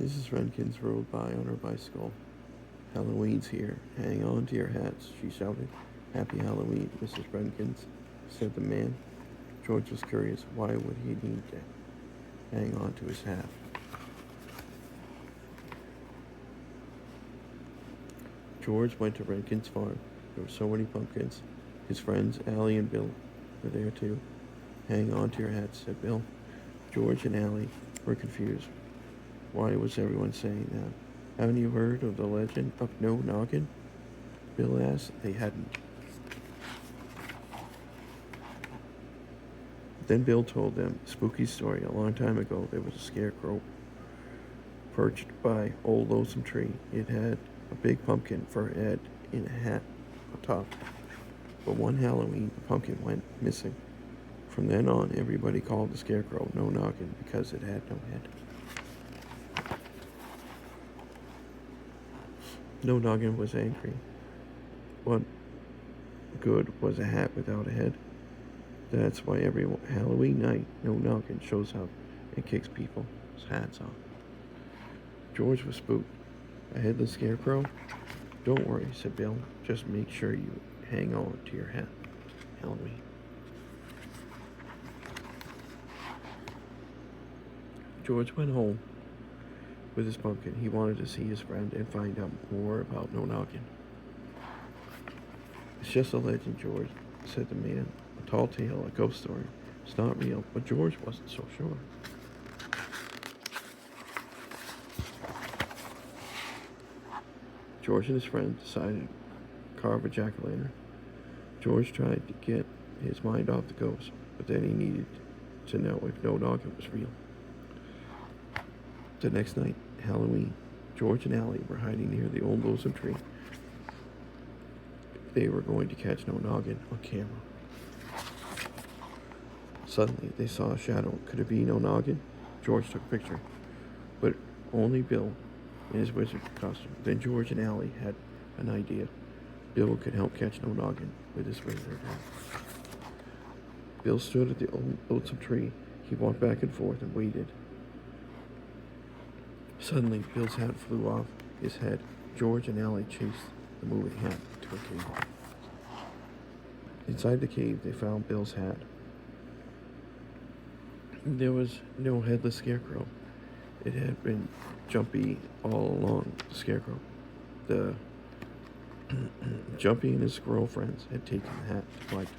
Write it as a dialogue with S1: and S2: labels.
S1: Mrs. Renkins rode by on her bicycle. Halloween's here. Hang on to your hats, she shouted. Happy Halloween, Mrs. Renkins, said the man. George was curious. Why would he need to hang on to his hat? George went to Renkins' farm. There were so many pumpkins. His friends, Allie and Bill, were there too. Hang on to your hats, said Bill. George and Allie were confused. Why was everyone saying that? Haven't you heard of the legend of No Noggin? Bill asked. They hadn't. Then Bill told them a spooky story. A long time ago, there was a scarecrow perched by old lonesome tree. It had a big pumpkin for a head in a hat on top. But one Halloween, the pumpkin went missing. From then on, everybody called the scarecrow No Noggin because it had no head. No Noggin was angry. What good was a hat without a head? That's why every Halloween night, No Noggin shows up and kicks people's hats off. George was spooked. A headless scarecrow? Don't worry, said Bill. Just make sure you hang on to your hat. Halloween. George went home with his pumpkin. He wanted to see his friend and find out more about No Noggin. It's just a legend, George, said the man. A tall tale, a ghost story. It's not real, but George wasn't so sure. George and his friend decided to carve a jack-o'-lantern. George tried to get his mind off the ghost, but then he needed to know if No Noggin was real. The next night, Halloween, George and Allie were hiding near the old lonesome tree. They were going to catch No Noggin on camera. Suddenly, they saw a shadow. Could it be No Noggin? George took a picture, but only Bill in his wizard costume. Then George and Allie had an idea. Bill could help catch No Noggin with his wizard hat. Bill stood at the old lonesome tree. He walked back and forth and waited. Suddenly, Bill's hat flew off his head. George and Allie chased the moving hat to a cave. Inside the cave, they found Bill's hat. There was no headless scarecrow. It had been Jumpy all along. The scarecrow. The Jumpy and his squirrel friends had taken the hat to collect